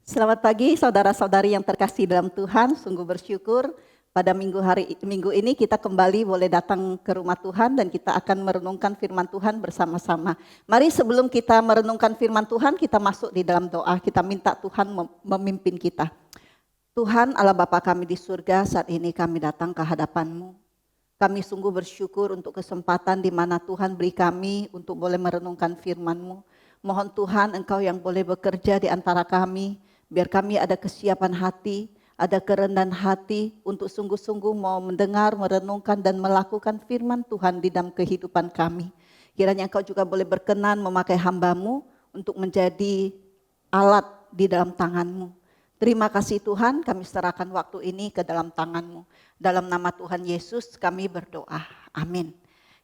Selamat pagi saudara-saudari yang terkasih dalam Tuhan, sungguh bersyukur pada minggu ini kita kembali boleh datang ke rumah Tuhan dan kita akan merenungkan firman Tuhan bersama-sama. Mari sebelum kita merenungkan firman Tuhan, kita masuk di dalam doa, kita minta Tuhan memimpin kita. Tuhan Allah Bapa kami di surga, saat ini kami datang ke hadapan-Mu. Kami sungguh bersyukur untuk kesempatan di mana Tuhan beri kami untuk boleh merenungkan firman-Mu. Mohon Tuhan Engkau yang boleh bekerja di antara kami, biar kami ada kesiapan hati, ada kerendahan hati untuk sungguh-sungguh mau mendengar, merenungkan dan melakukan firman Tuhan di dalam kehidupan kami. Kiranya Engkau juga boleh berkenan memakai hamba-Mu untuk menjadi alat di dalam tangan-Mu. Terima kasih Tuhan, kami serahkan waktu ini ke dalam tangan-Mu. Dalam nama Tuhan Yesus kami berdoa. Amin.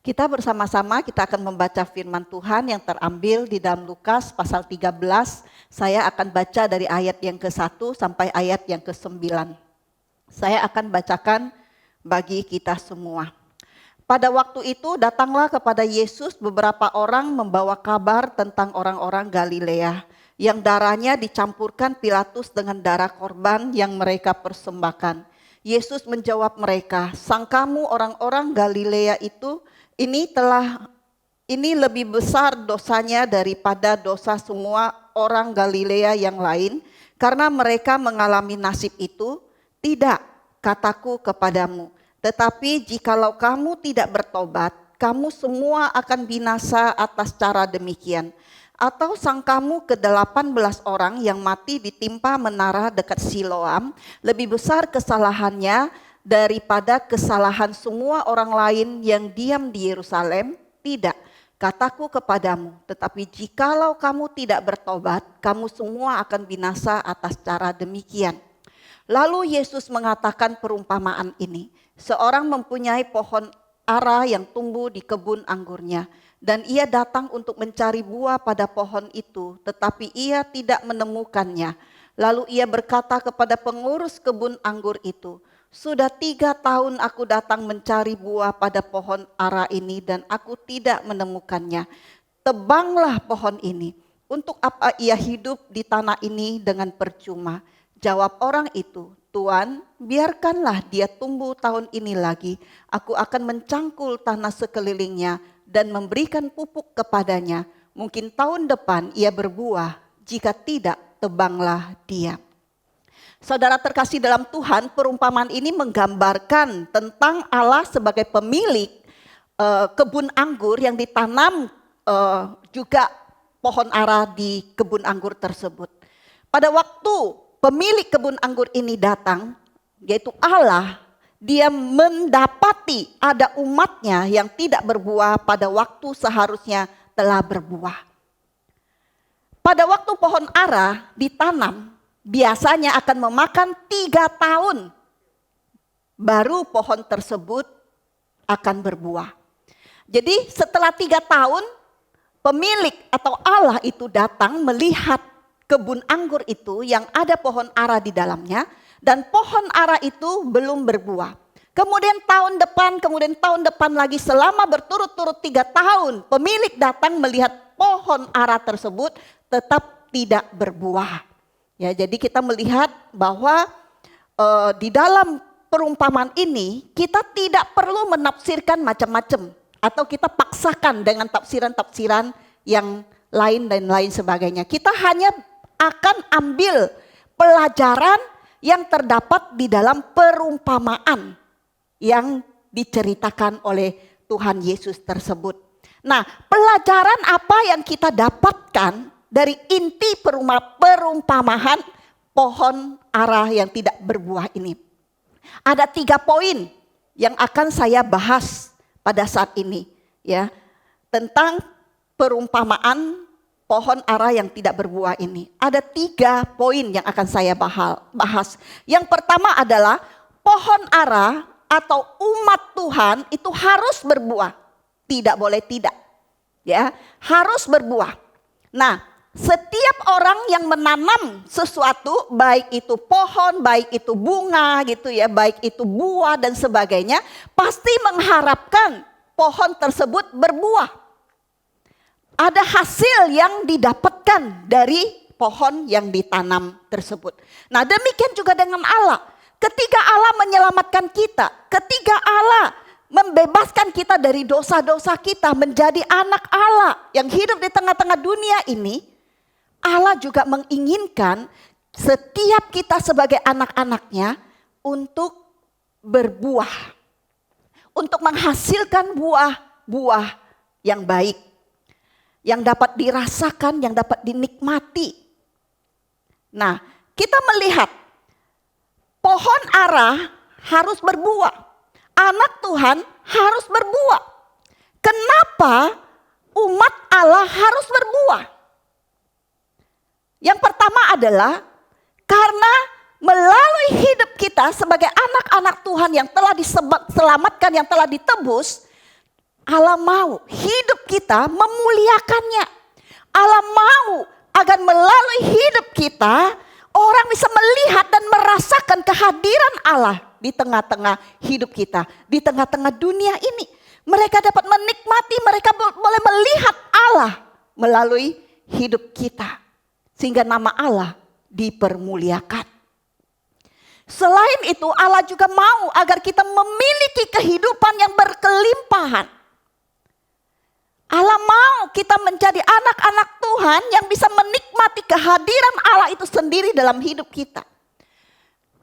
Kita bersama-sama kita akan membaca firman Tuhan yang terambil di dalam Lukas pasal 13. Saya akan baca dari ayat yang ke-1 sampai ayat yang ke-9. Saya akan bacakan bagi kita semua. Pada waktu itu datanglah kepada Yesus beberapa orang membawa kabar tentang orang-orang Galilea yang darahnya dicampurkan Pilatus dengan darah korban yang mereka persembahkan. Yesus menjawab mereka, "Sangkamu orang-orang Galilea itu ini lebih besar dosanya daripada dosa semua orang Galilea yang lain, karena mereka mengalami nasib itu? Tidak, kataku kepadamu. Tetapi jikalau kamu tidak bertobat, kamu semua akan binasa atas cara demikian. Atau sangkamu ke-18 orang yang mati ditimpa menara dekat Siloam lebih besar kesalahannya daripada kesalahan semua orang lain yang diam di Yerusalem? Tidak, kataku kepadamu, tetapi jikalau kamu tidak bertobat, kamu semua akan binasa atas cara demikian." Lalu Yesus mengatakan perumpamaan ini. Seorang mempunyai pohon ara yang tumbuh di kebun anggurnya, dan ia datang untuk mencari buah pada pohon itu, tetapi ia tidak menemukannya. Lalu ia berkata kepada pengurus kebun anggur itu, "Sudah 3 tahun aku datang mencari buah pada pohon ara ini dan aku tidak menemukannya. Tebanglah pohon ini. Untuk apa ia hidup di tanah ini dengan percuma?" Jawab orang itu, "Tuan, biarkanlah dia tumbuh tahun ini lagi. Aku akan mencangkul tanah sekelilingnya dan memberikan pupuk kepadanya. Mungkin tahun depan ia berbuah, jika tidak tebanglah dia." Saudara terkasih dalam Tuhan, perumpamaan ini menggambarkan tentang Allah sebagai pemilik kebun anggur yang ditanam juga pohon ara di kebun anggur tersebut. Pada waktu pemilik kebun anggur ini datang, yaitu Allah, dia mendapati ada umatnya yang tidak berbuah pada waktu seharusnya telah berbuah. Pada waktu pohon ara ditanam, biasanya akan memakan 3 tahun baru pohon tersebut akan berbuah. Jadi setelah 3 tahun pemilik atau Allah itu datang melihat kebun anggur itu yang ada pohon ara di dalamnya, dan pohon ara itu belum berbuah. Kemudian tahun depan lagi, selama berturut-turut 3 tahun pemilik datang melihat pohon ara tersebut tetap tidak berbuah. Ya, jadi kita melihat bahwa di dalam perumpamaan ini kita tidak perlu menafsirkan macam-macam atau kita paksakan dengan tafsiran-tafsiran yang lain dan lain sebagainya. Kita hanya akan ambil pelajaran yang terdapat di dalam perumpamaan yang diceritakan oleh Tuhan Yesus tersebut. Nah, pelajaran apa yang kita dapatkan dari inti perumpamaan pohon ara yang tidak berbuah ini? Ada 3 poin yang akan saya bahas pada saat ini, ya, tentang perumpamaan pohon ara yang tidak berbuah ini. Ada 3 poin yang akan saya bahas. Yang pertama adalah pohon ara atau umat Tuhan itu harus berbuah. Tidak boleh tidak. Ya, harus berbuah. Nah, setiap orang yang menanam sesuatu, baik itu pohon, baik itu bunga gitu ya, baik itu buah dan sebagainya, pasti mengharapkan pohon tersebut berbuah. Ada hasil yang didapatkan dari pohon yang ditanam tersebut. Nah, demikian juga dengan Allah. Ketika Allah menyelamatkan kita, ketika Allah membebaskan kita dari dosa-dosa kita menjadi anak Allah yang hidup di tengah-tengah dunia ini, Allah juga menginginkan setiap kita sebagai anak-anaknya untuk berbuah, untuk menghasilkan buah-buah yang baik, yang dapat dirasakan, yang dapat dinikmati. Nah, kita melihat pohon ara harus berbuah. Anak Tuhan harus berbuah. Kenapa umat Allah harus berbuah? Yang pertama adalah karena melalui hidup kita sebagai anak-anak Tuhan yang telah diselamatkan, yang telah ditebus, Allah mau hidup kita memuliakannya. Allah mau agar melalui hidup kita orang bisa melihat dan merasakan kehadiran Allah di tengah-tengah hidup kita, di tengah-tengah dunia ini. Mereka dapat menikmati, mereka boleh melihat Allah melalui hidup kita. Sehingga nama Allah dipermuliakan. Selain itu Allah juga mau agar kita memiliki kehidupan yang berkelimpahan. Allah mau kita menjadi anak-anak Tuhan yang bisa menikmati kehadiran Allah itu sendiri dalam hidup kita.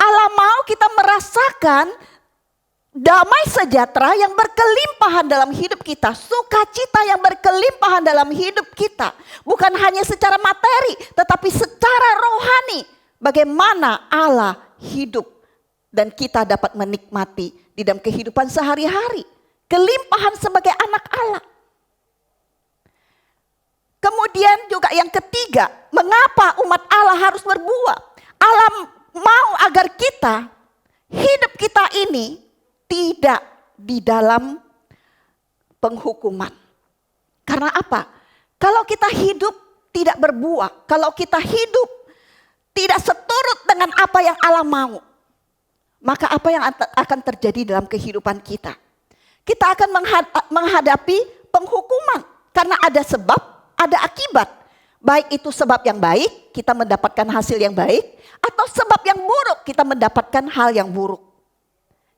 Allah mau kita merasakan damai sejahtera yang berkelimpahan dalam hidup kita. Sukacita yang berkelimpahan dalam hidup kita. Bukan hanya secara materi, tetapi secara rohani. Bagaimana Allah hidup dan kita dapat menikmati di dalam kehidupan sehari-hari. Kelimpahan sebagai anak Allah. Kemudian juga yang ketiga, mengapa umat Allah harus berbuah? Allah mau agar kita, hidup kita ini tidak di dalam penghukuman. Karena apa? Kalau kita hidup tidak berbuah, kalau kita hidup tidak seturut dengan apa yang Allah mau, maka apa yang akan terjadi dalam kehidupan kita? Kita akan menghadapi penghukuman karena ada sebab, ada akibat. Baik itu sebab yang baik, kita mendapatkan hasil yang baik, atau sebab yang buruk, kita mendapatkan hal yang buruk.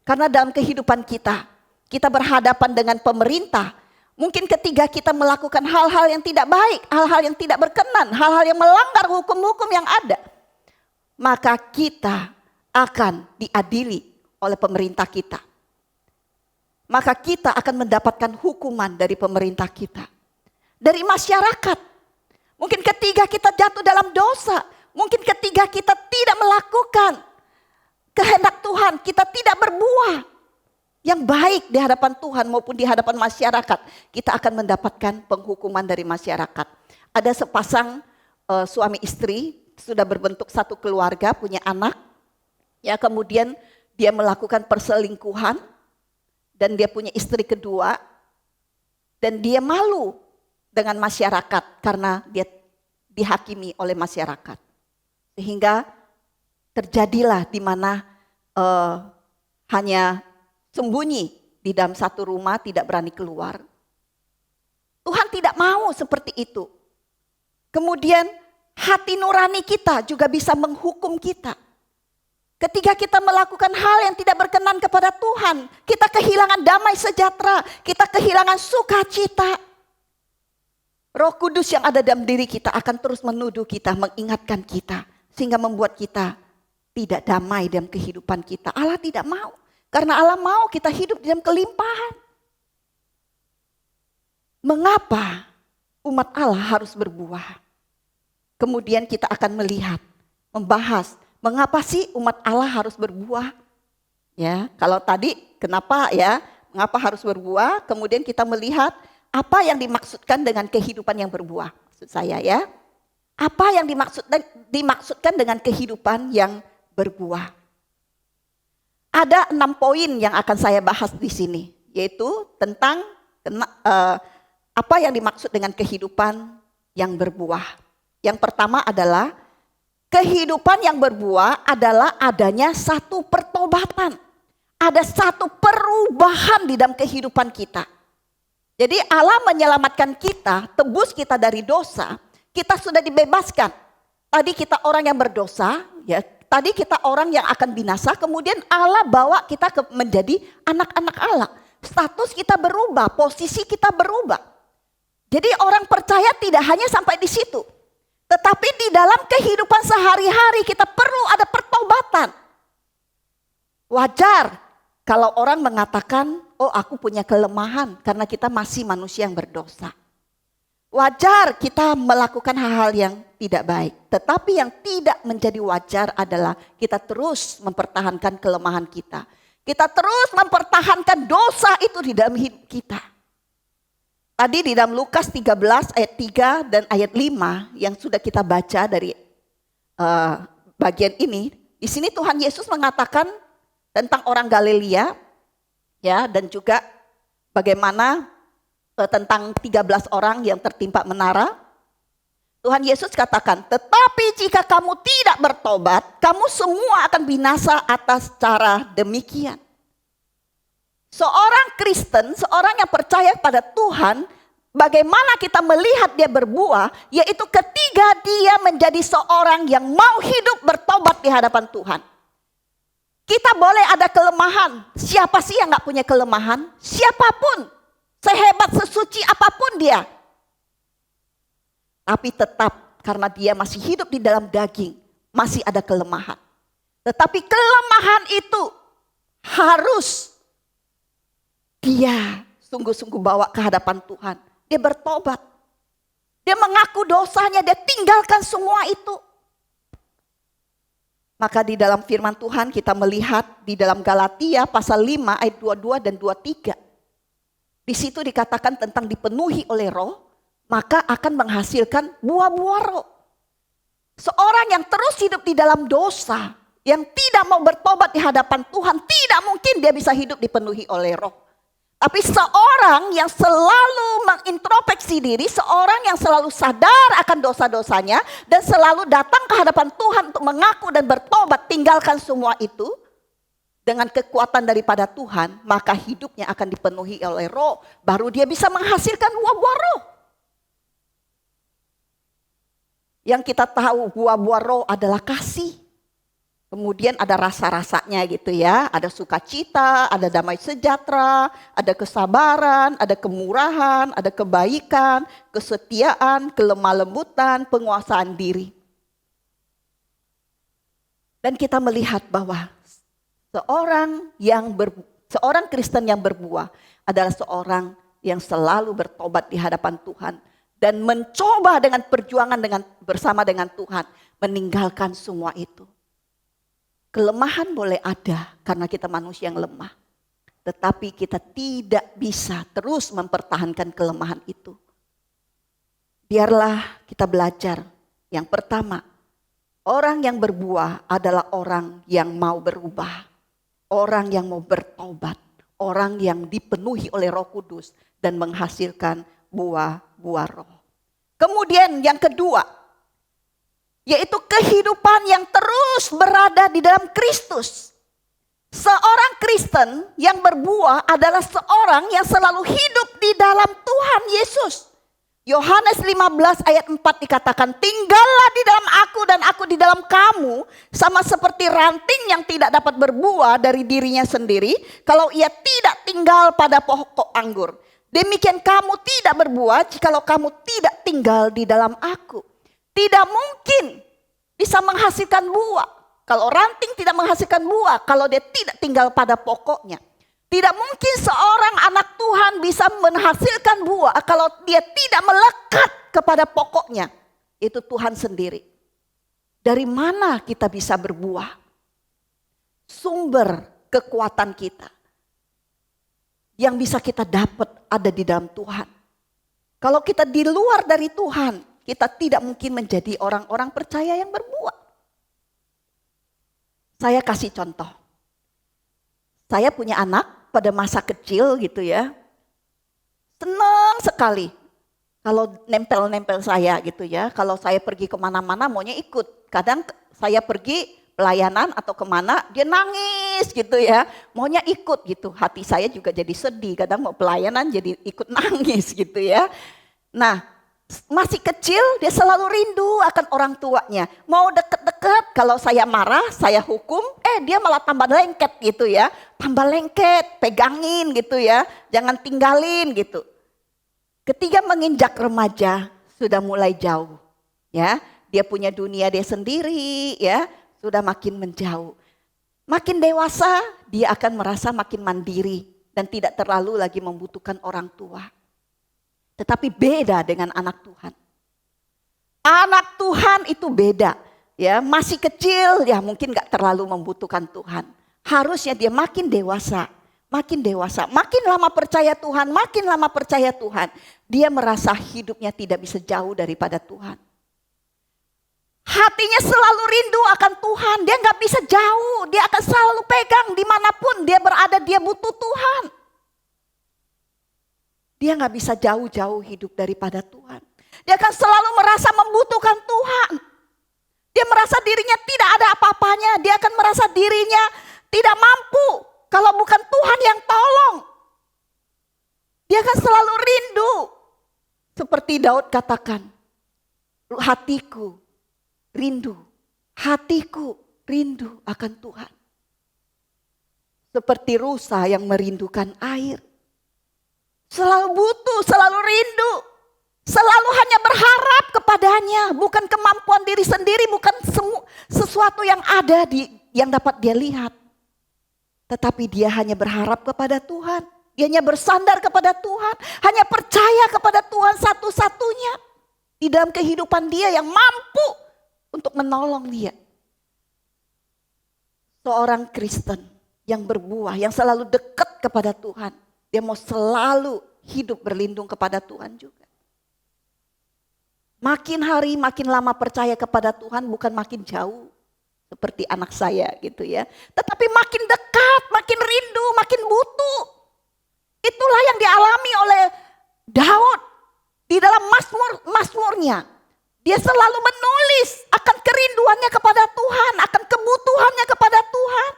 Karena dalam kehidupan kita, kita berhadapan dengan pemerintah. Mungkin ketika kita melakukan hal-hal yang tidak baik, hal-hal yang tidak berkenan, hal-hal yang melanggar hukum-hukum yang ada, maka kita akan diadili oleh pemerintah kita. Maka kita akan mendapatkan hukuman dari pemerintah kita. Dari masyarakat. Mungkin ketika kita jatuh dalam dosa. Mungkin ketika kita tidak melakukan kehendak Tuhan, kita tidak berbuah yang baik di hadapan Tuhan maupun di hadapan masyarakat, kita akan mendapatkan penghukuman dari masyarakat. Ada sepasang suami istri sudah berbentuk satu keluarga, punya anak, ya kemudian dia melakukan perselingkuhan dan dia punya istri kedua dan dia malu dengan masyarakat karena dia dihakimi oleh masyarakat. Sehingga terjadilah di mana hanya sembunyi di dalam satu rumah, tidak berani keluar. Tuhan tidak mau seperti itu. Kemudian hati nurani kita juga bisa menghukum kita. Ketika kita melakukan hal yang tidak berkenan kepada Tuhan, kita kehilangan damai sejahtera, kita kehilangan sukacita. Roh Kudus yang ada dalam diri kita akan terus menuduh kita, mengingatkan kita, sehingga membuat kita tidak damai dalam kehidupan kita. Allah tidak mau. Karena Allah mau kita hidup dalam kelimpahan. Mengapa umat Allah harus berbuah? Kemudian kita akan melihat, membahas, mengapa sih umat Allah harus berbuah? Ya, kalau tadi kenapa ya, mengapa harus berbuah? Kemudian kita melihat apa yang dimaksudkan dengan kehidupan yang berbuah. Maksud saya ya, apa yang dimaksudkan dengan kehidupan yang berbuah. Ada 6 poin yang akan saya bahas di sini, yaitu tentang apa yang dimaksud dengan kehidupan yang berbuah. Yang pertama adalah kehidupan yang berbuah adalah adanya satu pertobatan. Ada satu perubahan di dalam kehidupan kita. Jadi Allah menyelamatkan kita, tebus kita dari dosa, kita sudah dibebaskan. Tadi kita orang yang berdosa, ya. Tadi kita orang yang akan binasa, kemudian Allah bawa kita menjadi anak-anak Allah. Status kita berubah, posisi kita berubah. Jadi orang percaya tidak hanya sampai di situ. Tetapi di dalam kehidupan sehari-hari kita perlu ada pertobatan. Wajar kalau orang mengatakan, oh aku punya kelemahan karena kita masih manusia yang berdosa. Wajar kita melakukan hal-hal yang tidak baik. Tetapi yang tidak menjadi wajar adalah kita terus mempertahankan kelemahan kita. Kita terus mempertahankan dosa itu di dalam hidup kita. Tadi di dalam Lukas 13 ayat 3 dan ayat 5 yang sudah kita baca dari bagian ini. Di sini Tuhan Yesus mengatakan tentang orang Galilea, ya, dan juga bagaimana tentang 13 orang yang tertimpa menara. Tuhan Yesus katakan, tetapi jika kamu tidak bertobat, kamu semua akan binasa atas cara demikian. Seorang Kristen, seorang yang percaya pada Tuhan, bagaimana kita melihat dia berbuah, yaitu ketika dia menjadi seorang yang mau hidup bertobat di hadapan Tuhan. Kita boleh ada kelemahan, siapa sih yang gak punya kelemahan? Siapapun, sehebat sesuci apapun dia. Tapi tetap karena dia masih hidup di dalam daging, masih ada kelemahan. Tetapi kelemahan itu harus dia sungguh-sungguh bawa ke hadapan Tuhan. Dia bertobat. Dia mengaku dosanya, dia tinggalkan semua itu. Maka di dalam firman Tuhan kita melihat di dalam Galatia pasal 5 ayat 22 dan 23. Di situ dikatakan tentang dipenuhi oleh roh, maka akan menghasilkan buah-buah roh. Seorang yang terus hidup di dalam dosa, yang tidak mau bertobat di hadapan Tuhan, tidak mungkin dia bisa hidup dipenuhi oleh roh. Tapi seorang yang selalu mengintrospeksi diri, seorang yang selalu sadar akan dosa-dosanya, dan selalu datang ke hadapan Tuhan untuk mengaku dan bertobat, tinggalkan semua itu, dengan kekuatan daripada Tuhan, maka hidupnya akan dipenuhi oleh roh. Baru dia bisa menghasilkan buah-buah roh. Yang kita tahu buah-buah roh adalah kasih. Kemudian ada rasa-rasanya gitu ya. Ada sukacita, ada damai sejahtera, ada kesabaran, ada kemurahan, ada kebaikan, kesetiaan, kelemah lembutan, penguasaan diri. Dan kita melihat bahwa seorang Kristen yang berbuah adalah seorang yang selalu bertobat di hadapan Tuhan dan mencoba dengan perjuangan bersama dengan Tuhan meninggalkan semua itu. Kelemahan boleh ada karena kita manusia yang lemah, tetapi kita tidak bisa terus mempertahankan kelemahan itu. Biarlah kita belajar. Yang pertama, orang yang berbuah adalah orang yang mau berubah. Orang yang mau bertobat, orang yang dipenuhi oleh Roh Kudus dan menghasilkan buah-buah roh. Kemudian yang kedua, yaitu kehidupan yang terus berada di dalam Kristus. Seorang Kristen yang berbuah adalah seorang yang selalu hidup di dalam Tuhan Yesus. Yohanes 15 ayat 4 dikatakan, tinggallah di dalam aku dan aku di dalam kamu, sama seperti ranting yang tidak dapat berbuah dari dirinya sendiri kalau ia tidak tinggal pada pokok anggur. Demikian kamu tidak berbuah jikalau kamu tidak tinggal di dalam aku. Tidak mungkin bisa menghasilkan buah kalau ranting tidak menghasilkan buah kalau dia tidak tinggal pada pokoknya. Tidak mungkin seorang anak Tuhan bisa menghasilkan buah kalau dia tidak melekat kepada pokoknya. Itu Tuhan sendiri. Dari mana kita bisa berbuah? Sumber kekuatan kita yang bisa kita dapat ada di dalam Tuhan. Kalau kita di luar dari Tuhan, kita tidak mungkin menjadi orang-orang percaya yang berbuah. Saya kasih contoh. Saya punya anak pada masa kecil gitu ya. Senang sekali kalau nempel-nempel saya gitu ya. Kalau saya pergi kemana-mana maunya ikut. Kadang saya pergi pelayanan atau kemana dia nangis gitu ya. Maunya ikut gitu. Hati saya juga jadi sedih. Kadang mau pelayanan jadi ikut nangis gitu ya. Nah, Masih kecil dia selalu rindu akan orang tuanya. Mau deket-deket, kalau saya marah, saya hukum, dia malah tambah lengket gitu ya. Tambah lengket, pegangin gitu ya. Jangan tinggalin gitu. Ketika menginjak remaja, sudah mulai jauh. Ya, dia punya dunia dia sendiri ya, sudah makin menjauh. Makin dewasa, dia akan merasa makin mandiri dan tidak terlalu lagi membutuhkan orang tua. Tetapi beda dengan anak Tuhan. Anak Tuhan itu beda. Ya, masih kecil ya mungkin gak terlalu membutuhkan Tuhan. Harusnya dia makin dewasa. Makin lama percaya Tuhan, makin lama percaya Tuhan. Dia merasa hidupnya tidak bisa jauh daripada Tuhan. Hatinya selalu rindu akan Tuhan. Dia gak bisa jauh. Dia akan selalu pegang dimanapun dia berada, dia butuh Tuhan. Dia gak bisa jauh-jauh hidup daripada Tuhan. Dia akan selalu merasa membutuhkan Tuhan. Dia merasa dirinya tidak ada apa-apanya. Dia akan merasa dirinya tidak mampu kalau bukan Tuhan yang tolong. Dia akan selalu rindu. Seperti Daud katakan, hatiku rindu akan Tuhan. Seperti rusa yang merindukan air. Selalu butuh, selalu rindu. Selalu hanya berharap kepadanya. Bukan kemampuan diri sendiri, bukan sesuatu yang ada yang dapat dia lihat. Tetapi dia hanya berharap kepada Tuhan. Dia hanya bersandar kepada Tuhan. Hanya percaya kepada Tuhan satu-satunya. Di dalam kehidupan dia yang mampu untuk menolong dia. Seorang Kristen yang berbuah, yang selalu dekat kepada Tuhan. Dia mau selalu hidup berlindung kepada Tuhan juga. Makin hari makin lama percaya kepada Tuhan, bukan makin jauh. Seperti anak saya gitu ya. Tetapi makin dekat, makin rindu, makin butuh. Itulah yang dialami oleh Daud di dalam Mazmurnya. Dia selalu menulis akan kerinduannya kepada Tuhan, akan kebutuhannya kepada Tuhan,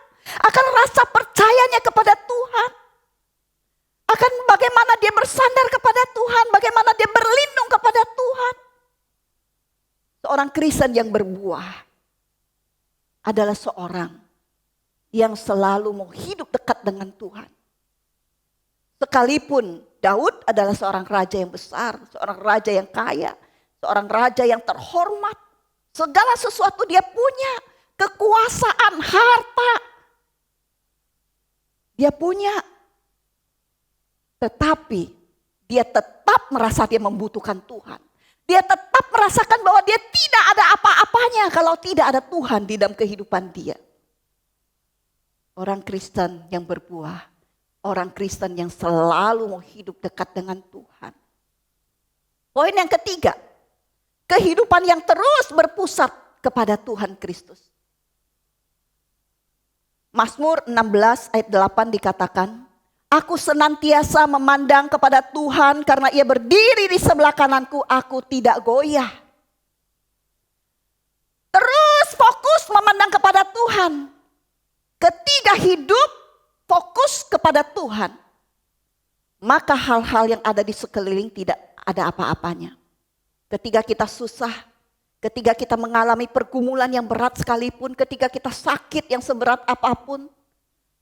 akan rasa percayanya kepada Tuhan. Akan bagaimana dia bersandar kepada Tuhan, bagaimana dia berlindung kepada Tuhan. Seorang Kristen yang berbuah adalah seorang yang selalu mau hidup dekat dengan Tuhan. Sekalipun Daud adalah seorang raja yang besar, seorang raja yang kaya, seorang raja yang terhormat. Segala sesuatu dia punya, kekuasaan, harta. Dia punya. Tetapi dia tetap merasa dia membutuhkan Tuhan. Dia tetap merasakan bahwa dia tidak ada apa-apanya kalau tidak ada Tuhan di dalam kehidupan dia. Orang Kristen yang berbuah, orang Kristen yang selalu mau hidup dekat dengan Tuhan. Poin yang ketiga, kehidupan yang terus berpusat kepada Tuhan Kristus. Mazmur 16 ayat 8 dikatakan, aku senantiasa memandang kepada Tuhan karena ia berdiri di sebelah kananku, aku tidak goyah. Terus fokus memandang kepada Tuhan. Ketika hidup fokus kepada Tuhan, maka hal-hal yang ada di sekeliling tidak ada apa-apanya. Ketika kita susah, ketika kita mengalami pergumulan yang berat sekalipun, ketika kita sakit yang seberat apapun,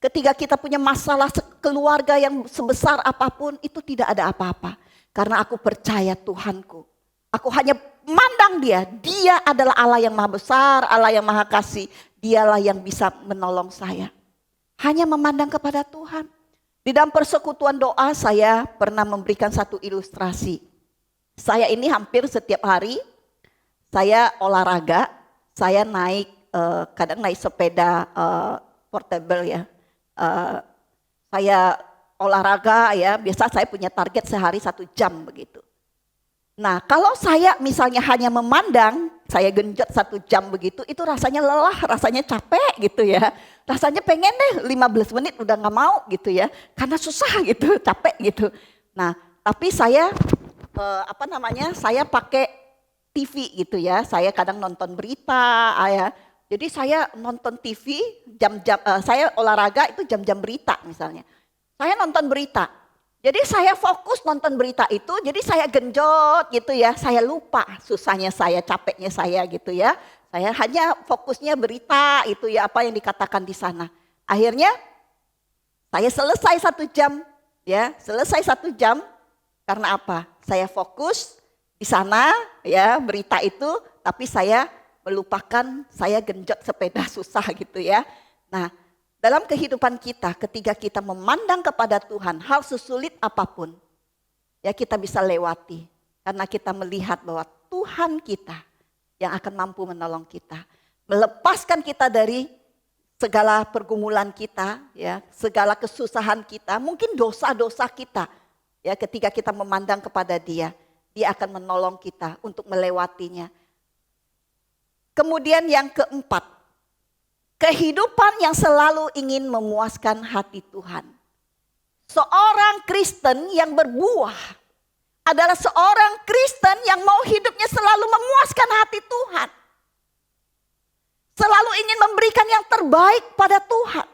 ketika kita punya masalah keluarga yang sebesar apapun, itu tidak ada apa-apa. Karena aku percaya Tuhanku. Aku hanya memandang dia. Dia adalah Allah yang maha besar, Allah yang maha kasih. Dialah yang bisa menolong saya. Hanya memandang kepada Tuhan. Di dalam persekutuan doa saya pernah memberikan satu ilustrasi. Saya ini hampir setiap hari, saya olahraga, saya naik, kadang naik sepeda portable ya. Saya olahraga ya, biasa saya punya target sehari 1 jam begitu. Nah kalau saya misalnya hanya memandang, saya genjot 1 jam begitu, itu rasanya lelah, rasanya capek gitu ya. Rasanya pengen deh 15 menit udah gak mau gitu ya, karena susah gitu, capek gitu. Nah tapi saya saya pakai TV gitu ya, saya kadang nonton berita ya. Jadi saya nonton TV, saya olahraga itu jam-jam berita misalnya. Saya nonton berita. Jadi saya fokus nonton berita itu, jadi saya genjot gitu ya. Saya lupa susahnya saya, capeknya saya gitu ya. Saya hanya fokusnya berita itu ya, apa yang dikatakan di sana. Akhirnya saya selesai 1 jam ya, selesai 1 jam karena apa? Saya fokus di sana ya berita itu, tapi saya melupakan, saya genjot sepeda susah gitu ya. Nah, dalam kehidupan kita ketika kita memandang kepada Tuhan, hal sesulit apapun ya kita bisa lewati. Karena kita melihat bahwa Tuhan kita yang akan mampu menolong kita. Melepaskan kita dari segala pergumulan kita, ya, segala kesusahan kita, mungkin dosa-dosa kita. Ya, ketika kita memandang kepada Dia, Dia akan menolong kita untuk melewatinya. Kemudian yang keempat, kehidupan yang selalu ingin memuaskan hati Tuhan. Seorang Kristen yang berbuah adalah seorang Kristen yang mau hidupnya selalu memuaskan hati Tuhan. Selalu ingin memberikan yang terbaik pada Tuhan.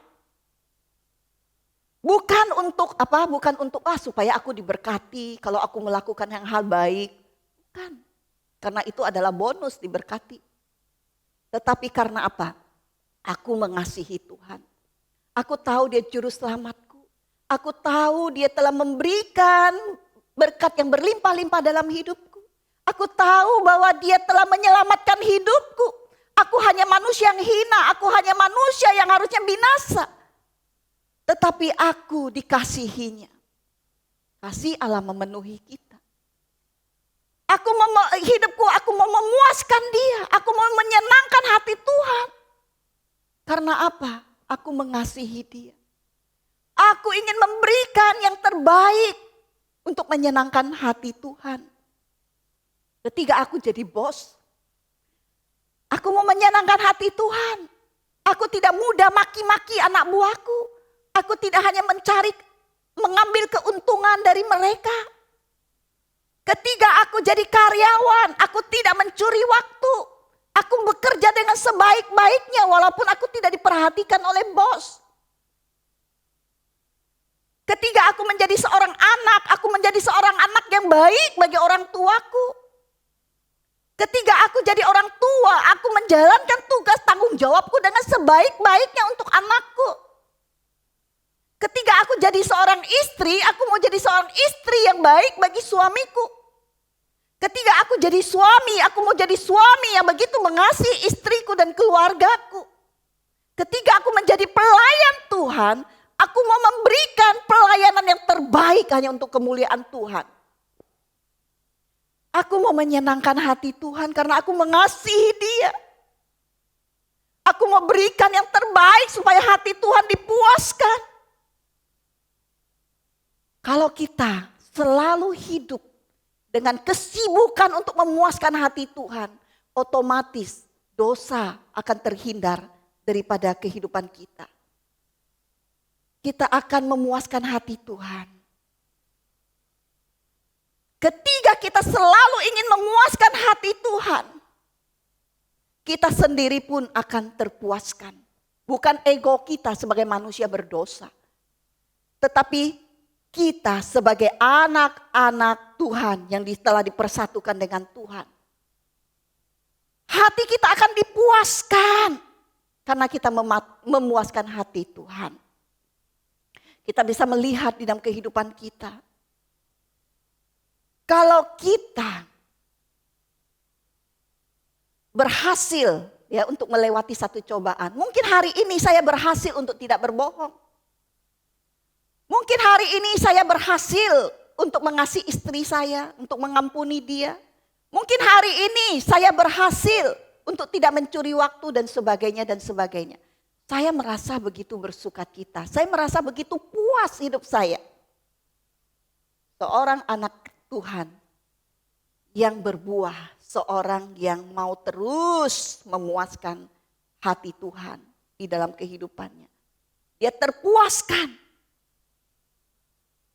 Bukan untuk apa? Bukan untuk supaya aku diberkati kalau aku melakukan yang hal baik. Bukan. Karena itu adalah bonus diberkati. Tetapi karena apa? Aku mengasihi Tuhan. Aku tahu Dia juru selamatku. Aku tahu Dia telah memberikan berkat yang berlimpah-limpah dalam hidupku. Aku tahu bahwa Dia telah menyelamatkan hidupku. Aku hanya manusia yang hina. Aku hanya manusia yang harusnya binasa. Tetapi aku dikasihinya. Kasih Allah memenuhi kita. Hidupku aku mau memuaskan Dia. Aku mau menyenangkan hati Tuhan. Karena apa? Aku mengasihi Dia. Aku ingin memberikan yang terbaik untuk menyenangkan hati Tuhan. Ketika aku jadi bos, aku mau menyenangkan hati Tuhan. Aku tidak mudah maki-maki anak buahku. Aku tidak hanya mengambil keuntungan dari mereka. Ketika aku jadi karyawan, aku tidak mencuri waktu. Aku bekerja dengan sebaik-baiknya walaupun aku tidak diperhatikan oleh bos. Ketika aku menjadi seorang anak, aku menjadi seorang anak yang baik bagi orang tuaku. Ketika aku jadi orang tua, aku menjalankan tugas tanggung jawabku dengan sebaik-baiknya untuk anakku. Ketika aku jadi seorang istri, aku mau jadi seorang istri yang baik bagi suamiku. Ketika aku jadi suami, aku mau jadi suami yang begitu mengasihi istriku dan keluargaku. Ketika aku menjadi pelayan Tuhan, aku mau memberikan pelayanan yang terbaik hanya untuk kemuliaan Tuhan. Aku mau menyenangkan hati Tuhan karena aku mengasihi Dia. Aku mau berikan yang terbaik supaya hati Tuhan dipuaskan. Kalau kita selalu hidup dengan kesibukan untuk memuaskan hati Tuhan, otomatis dosa akan terhindar daripada kehidupan kita. Kita akan memuaskan hati Tuhan. Ketika kita selalu ingin memuaskan hati Tuhan, kita sendiri pun akan terpuaskan. Bukan ego kita sebagai manusia berdosa, tetapi kita sebagai anak-anak Tuhan yang telah dipersatukan dengan Tuhan. Hati kita akan dipuaskan karena kita memuaskan hati Tuhan. Kita bisa melihat di dalam kehidupan kita. Kalau kita berhasil ya untuk melewati satu cobaan. Mungkin hari ini saya berhasil untuk tidak berbohong. Mungkin hari ini saya berhasil untuk mengasihi istri saya, untuk mengampuni dia. Mungkin hari ini saya berhasil untuk tidak mencuri waktu dan sebagainya dan sebagainya. Saya merasa begitu bersukacita, saya merasa begitu puas hidup saya. Seorang anak Tuhan yang berbuah, seorang yang mau terus memuaskan hati Tuhan di dalam kehidupannya. Dia terpuaskan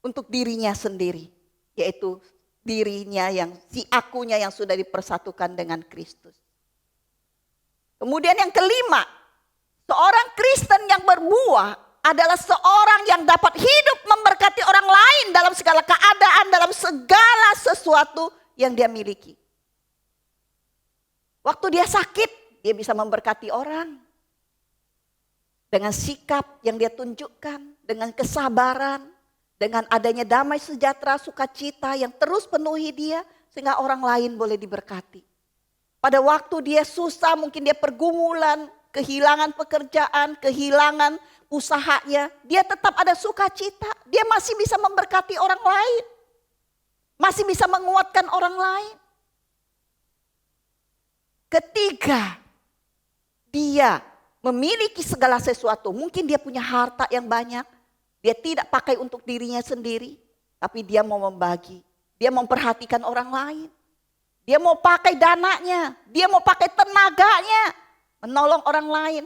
untuk dirinya sendiri, yaitu dirinya yang si akunya yang sudah dipersatukan dengan Kristus. Kemudian yang kelima, seorang Kristen yang berbuah adalah seorang yang dapat hidup memberkati orang lain dalam segala keadaan, dalam segala sesuatu yang dia miliki. Waktu dia sakit, dia bisa memberkati orang. Dengan sikap yang dia tunjukkan, dengan kesabaran, dengan adanya damai sejahtera, sukacita yang terus penuhi dia, sehingga orang lain boleh diberkati. Pada waktu dia susah, mungkin dia pergumulan, kehilangan pekerjaan, kehilangan usahanya, dia tetap ada sukacita. Dia masih bisa memberkati orang lain. Masih bisa menguatkan orang lain. Ketika dia memiliki segala sesuatu, mungkin dia punya harta yang banyak, dia tidak pakai untuk dirinya sendiri, tapi dia mau membagi, dia memperhatikan orang lain, dia mau pakai dananya, dia mau pakai tenaganya, menolong orang lain.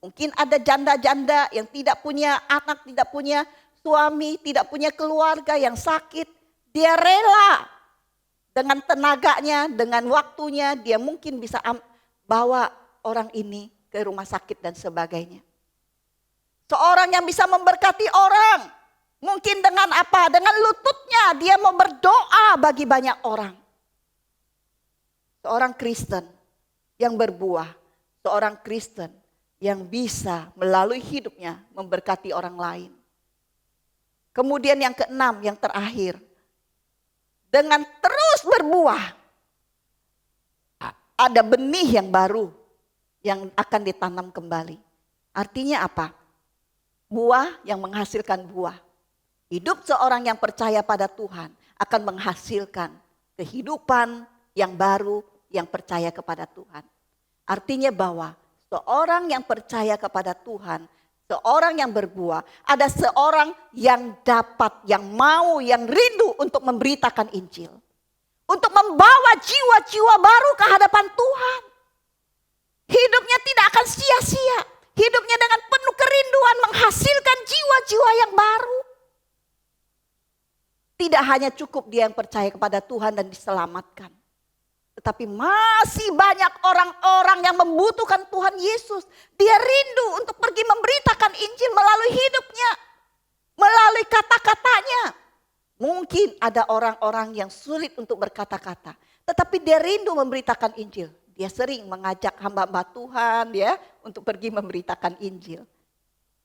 Mungkin ada janda-janda yang tidak punya anak, tidak punya suami, tidak punya keluarga yang sakit, dia rela dengan tenaganya, dengan waktunya, dia mungkin bisa bawa orang ini ke rumah sakit dan sebagainya. Seorang yang bisa memberkati orang, mungkin dengan apa? Dengan lututnya dia mau berdoa bagi banyak orang. Seorang Kristen yang berbuah, seorang Kristen yang bisa melalui hidupnya memberkati orang lain. Kemudian yang keenam, yang terakhir, dengan terus berbuah, ada benih yang baru yang akan ditanam kembali. Artinya apa? Buah yang menghasilkan buah. Hidup seorang yang percaya pada Tuhan akan menghasilkan kehidupan yang baru yang percaya kepada Tuhan. Artinya bahwa seorang yang percaya kepada Tuhan, seorang yang berbuah, ada seorang yang dapat, yang mau, yang rindu untuk memberitakan Injil. Untuk membawa jiwa-jiwa baru ke hadapan Tuhan. Hidupnya tidak akan sia-sia. Hidupnya dengan penuh kerinduan menghasilkan jiwa-jiwa yang baru. Tidak hanya cukup dia yang percaya kepada Tuhan dan diselamatkan. Tetapi masih banyak orang-orang yang membutuhkan Tuhan Yesus. Dia rindu untuk pergi memberitakan Injil melalui hidupnya. Melalui kata-katanya. Mungkin ada orang-orang yang sulit untuk berkata-kata. Tetapi dia rindu memberitakan Injil. Dia sering mengajak hamba-hamba Tuhan ya untuk pergi memberitakan Injil.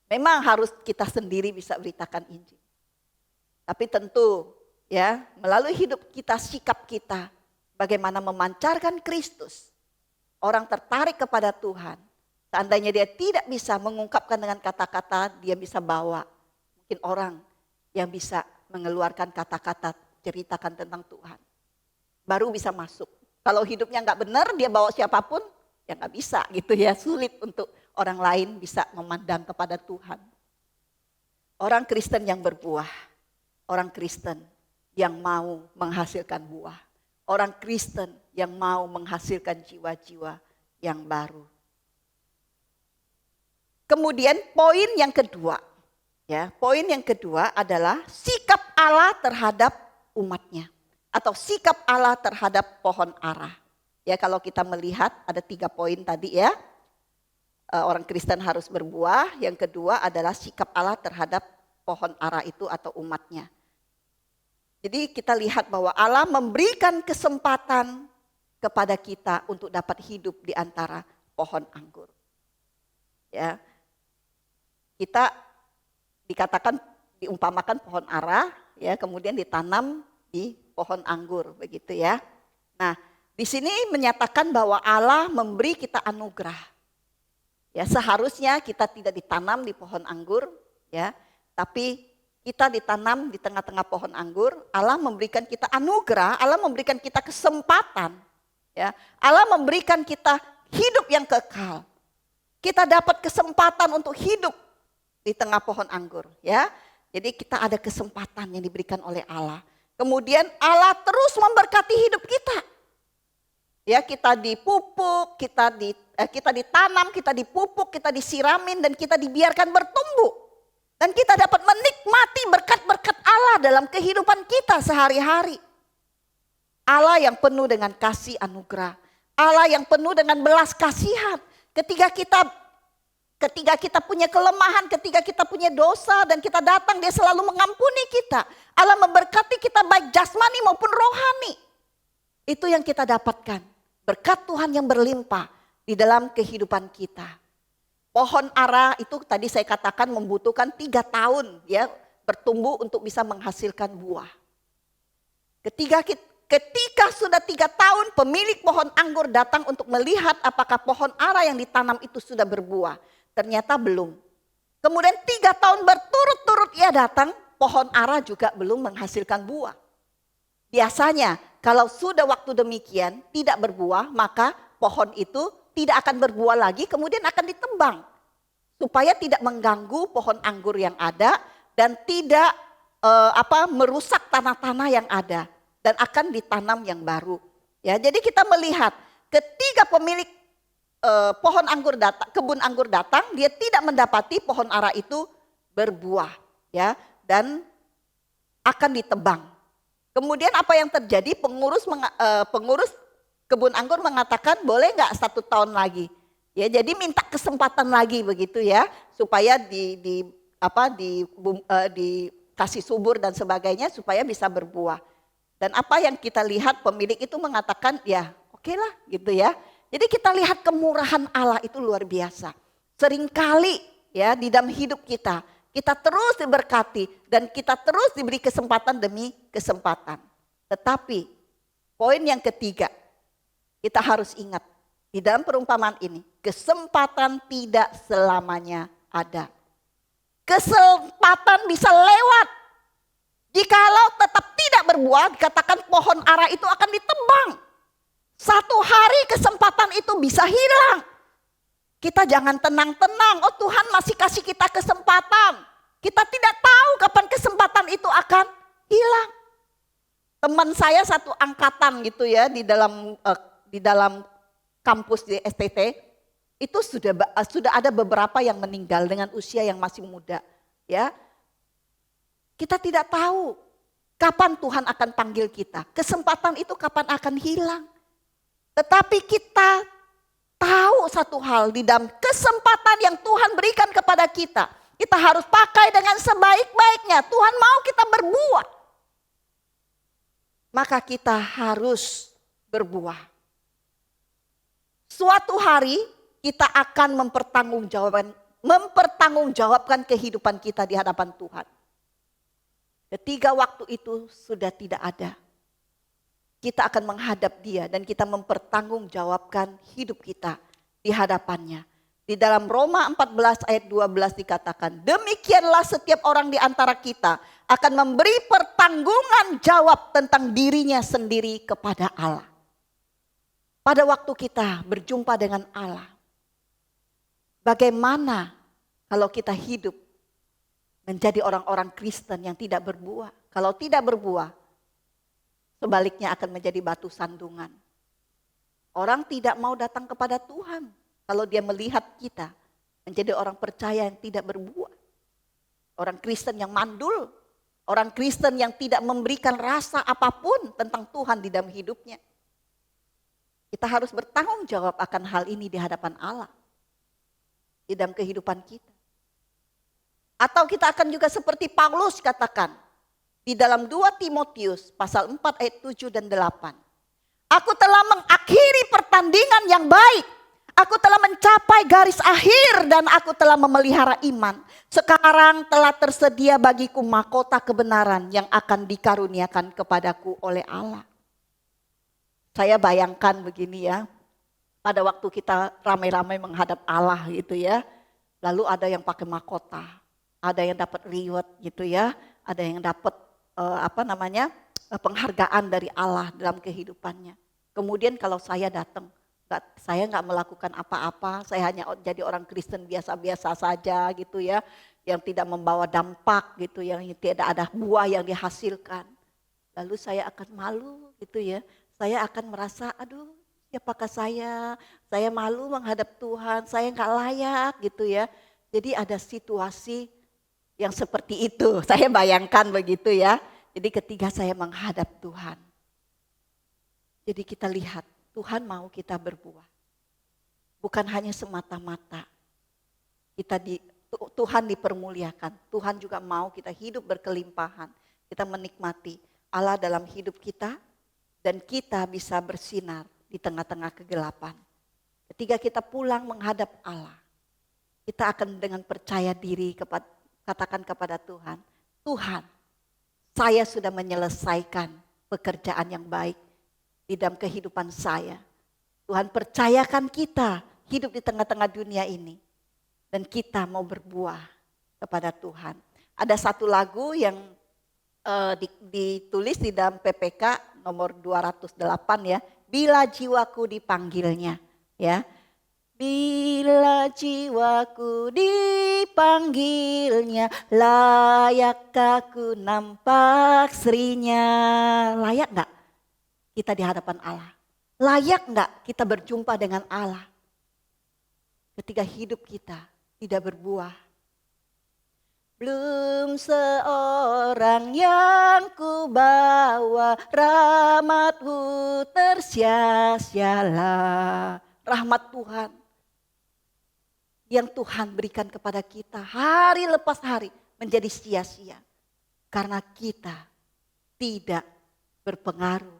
Memang harus kita sendiri bisa beritakan Injil. Tapi tentu ya melalui hidup kita, sikap kita, bagaimana memancarkan Kristus. Orang tertarik kepada Tuhan. Seandainya dia tidak bisa mengungkapkan dengan kata-kata, dia bisa bawa. Mungkin orang yang bisa mengeluarkan kata-kata, ceritakan tentang Tuhan. Baru bisa masuk. Kalau hidupnya nggak benar, dia bawa siapapun, ya nggak bisa gitu ya. Sulit untuk orang lain bisa memandang kepada Tuhan. Orang Kristen yang berbuah. Orang Kristen yang mau menghasilkan buah. Orang Kristen yang mau menghasilkan jiwa-jiwa yang baru. Kemudian poin yang kedua. Ya, poin yang kedua adalah sikap Allah terhadap umatnya. Atau sikap Allah terhadap pohon ara. Ya, kalau kita melihat ada 3 poin tadi ya. Orang Kristen harus berbuah. Yang kedua adalah sikap Allah terhadap pohon ara itu atau umatnya. Jadi kita lihat bahwa Allah memberikan kesempatan kepada kita untuk dapat hidup di antara pohon anggur. Ya, kita dikatakan diumpamakan pohon ara, ya kemudian ditanam di pohon anggur, begitu ya. Nah, di sini menyatakan bahwa Allah memberi kita anugerah. Ya, seharusnya kita tidak ditanam di pohon anggur, ya, tapi kita ditanam di tengah-tengah pohon anggur. Allah memberikan kita anugerah, Allah memberikan kita kesempatan, ya. Allah memberikan kita hidup yang kekal. Kita dapat kesempatan untuk hidup di tengah pohon anggur, ya. Jadi kita ada kesempatan yang diberikan oleh Allah. Kemudian Allah terus memberkati hidup kita. Ya, kita dipupuk, kita ditanam, kita dipupuk, kita disiramin dan kita dibiarkan bertumbuh. Dan kita dapat menikmati berkat-berkat Allah dalam kehidupan kita sehari-hari. Allah yang penuh dengan kasih anugerah. Allah yang penuh dengan belas kasihan. Ketika kita Ketika kita punya kelemahan, ketika kita punya dosa dan kita datang, dia selalu mengampuni kita. Allah memberkati kita baik jasmani maupun rohani. Itu yang kita dapatkan. Berkat Tuhan yang berlimpah di dalam kehidupan kita. Pohon ara itu tadi saya katakan membutuhkan 3 tahun ya bertumbuh untuk bisa menghasilkan buah. Ketika sudah 3 tahun pemilik pohon anggur datang untuk melihat apakah pohon ara yang ditanam itu sudah berbuah. Ternyata belum. Kemudian 3 tahun berturut-turut ia datang, pohon ara juga belum menghasilkan buah. Biasanya kalau sudah waktu demikian tidak berbuah, maka pohon itu tidak akan berbuah lagi, kemudian akan ditebang. Supaya tidak mengganggu pohon anggur yang ada dan tidak merusak tanah-tanah yang ada. Dan akan ditanam yang baru. Ya, jadi kita melihat ketika pemilik pohon anggur datang, kebun anggur datang, dia tidak mendapati pohon ara itu berbuah, ya, dan akan ditebang. Kemudian apa yang terjadi? Pengurus kebun anggur mengatakan boleh nggak 1 tahun lagi, ya, jadi minta kesempatan lagi begitu ya, supaya dikasih subur dan sebagainya supaya bisa berbuah. Dan apa yang kita lihat pemilik itu mengatakan ya oke lah gitu ya. Jadi kita lihat kemurahan Allah itu luar biasa. Seringkali ya di dalam hidup kita terus diberkati dan kita terus diberi kesempatan demi kesempatan. Tetapi poin yang ketiga kita harus ingat di dalam perumpamaan ini, kesempatan tidak selamanya ada. Kesempatan bisa lewat. Jikalau tetap tidak berbuah, dikatakan pohon ara itu akan ditebang. 1 hari kesempatan itu bisa hilang. Kita jangan tenang-tenang, oh Tuhan masih kasih kita kesempatan. Kita tidak tahu kapan kesempatan itu akan hilang. Teman saya satu angkatan gitu ya di dalam kampus di STT, itu sudah ada beberapa yang meninggal dengan usia yang masih muda, ya. Kita tidak tahu kapan Tuhan akan panggil kita. Kesempatan itu kapan akan hilang. Tetapi kita tahu satu hal, di dalam kesempatan yang Tuhan berikan kepada kita, kita harus pakai dengan sebaik-baiknya. Tuhan mau kita berbuah. Maka kita harus berbuah. Suatu hari kita akan mempertanggungjawabkan kehidupan kita di hadapan Tuhan. Ketika waktu itu sudah tidak ada, kita akan menghadap Dia dan kita mempertanggungjawabkan hidup kita di hadapannya. Di dalam Roma 14 ayat 12 dikatakan, demikianlah setiap orang di antara kita akan memberi pertanggungan jawab tentang dirinya sendiri kepada Allah. Pada waktu kita berjumpa dengan Allah, bagaimana kalau kita hidup menjadi orang-orang Kristen yang tidak berbuah? Kalau tidak berbuah, sebaliknya akan menjadi batu sandungan. Orang tidak mau datang kepada Tuhan kalau dia melihat kita menjadi orang percaya yang tidak berbuah. Orang Kristen yang mandul, orang Kristen yang tidak memberikan rasa apapun tentang Tuhan di dalam hidupnya. Kita harus bertanggung jawab akan hal ini di hadapan Allah, di dalam kehidupan kita. Atau kita akan juga seperti Paulus katakan di dalam 2 Timotius pasal 4 ayat 7 dan 8. Aku telah mengakhiri pertandingan yang baik. Aku telah mencapai garis akhir dan aku telah memelihara iman. Sekarang telah tersedia bagiku mahkota kebenaran yang akan dikaruniakan kepadaku oleh Allah. Saya bayangkan begini ya, pada waktu kita ramai-ramai menghadap Allah gitu ya. Lalu ada yang pakai mahkota, ada yang dapat reward gitu ya, ada yang dapat penghargaan dari Allah dalam kehidupannya. Kemudian kalau saya datang, saya nggak melakukan apa-apa, saya hanya jadi orang Kristen biasa-biasa saja gitu ya, yang tidak membawa dampak gitu, yang tidak ada buah yang dihasilkan. Lalu saya akan malu gitu ya, saya akan merasa aduh siapakah saya malu menghadap Tuhan, saya nggak layak gitu ya. Jadi ada situasi yang seperti itu, saya bayangkan begitu ya. Jadi ketika saya menghadap Tuhan, jadi kita lihat Tuhan mau kita berbuah. Bukan hanya semata-mata Tuhan dipermuliakan. Tuhan juga mau kita hidup berkelimpahan. Kita menikmati Allah dalam hidup kita dan kita bisa bersinar di tengah-tengah kegelapan. Ketika kita pulang menghadap Allah, kita akan dengan percaya diri katakan kepada Tuhan, Tuhan, saya sudah menyelesaikan pekerjaan yang baik di dalam kehidupan saya. Tuhan percayakan kita hidup di tengah-tengah dunia ini. Dan kita mau berbuah kepada Tuhan. Ada satu lagu yang ditulis di dalam PPK nomor 208 ya. Bila jiwaku dipanggilnya ya. Bila jiwaku dipanggilnya, layakkah ku nampak serinya? Layak gak kita di hadapan Allah? Layak gak kita berjumpa dengan Allah? Ketika hidup kita tidak berbuah. Belum seorang yang ku bawa, rahmat-Mu tersia-sialah. Rahmat Tuhan yang Tuhan berikan kepada kita hari lepas hari menjadi sia-sia. Karena kita tidak berpengaruh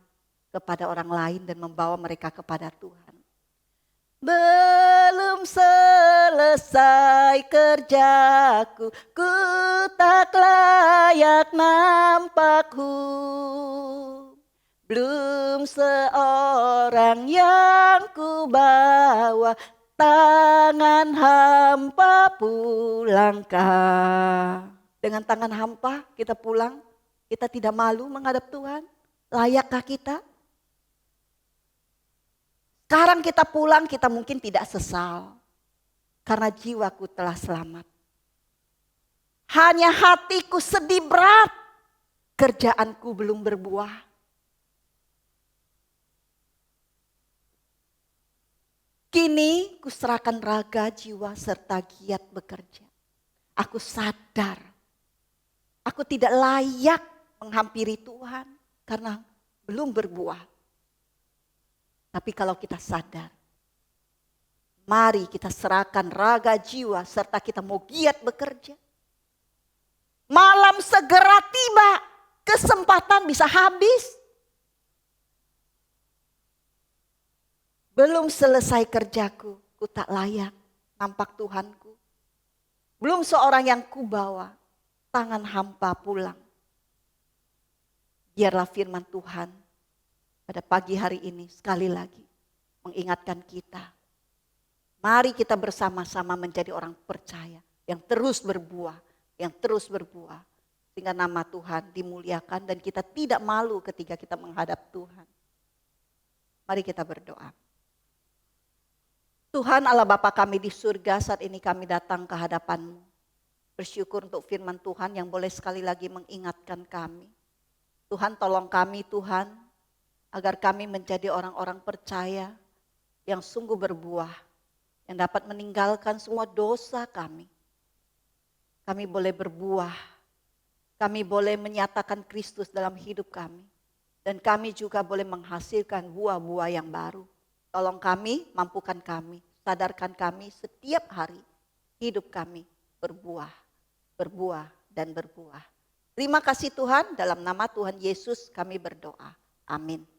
kepada orang lain dan membawa mereka kepada Tuhan. Belum selesai kerjaku, ku tak layak nampakku. Belum seorang yang ku bawa, tangan hampa pulangkah. Dengan tangan hampa kita pulang, kita tidak malu menghadap Tuhan. Layakkah kita? Sekarang kita pulang, kita mungkin tidak sesal. Karena jiwaku telah selamat. Hanya hatiku sedih berat. Kerjaanku belum berbuah. Kini kuserahkan raga, jiwa, serta giat bekerja. Aku sadar. Aku tidak layak menghampiri Tuhan. Karena belum berbuah. Tapi kalau kita sadar, mari kita serahkan raga, jiwa, serta kita mau giat bekerja. Malam segera tiba, kesempatan bisa habis. Belum selesai kerjaku, ku tak layak nampak Tuhanku. Belum seorang yang ku bawa, tangan hampa pulang. Biarlah firman Tuhan pada pagi hari ini sekali lagi mengingatkan kita. Mari kita bersama-sama menjadi orang percaya yang terus berbuah, sehingga nama Tuhan dimuliakan dan kita tidak malu ketika kita menghadap Tuhan. Mari kita berdoa. Tuhan Allah Bapa kami di surga, saat ini kami datang ke hadapan-Mu. Bersyukur untuk firman Tuhan yang boleh sekali lagi mengingatkan kami. Tuhan tolong kami Tuhan, agar kami menjadi orang-orang percaya yang sungguh berbuah, yang dapat meninggalkan semua dosa kami. Kami boleh berbuah, kami boleh menyatakan Kristus dalam hidup kami. Dan kami juga boleh menghasilkan buah-buah yang baru. Tolong kami, mampukan kami, sadarkan kami setiap hari hidup kami berbuah dan berbuah. Terima kasih Tuhan, dalam nama Tuhan Yesus kami berdoa. Amin.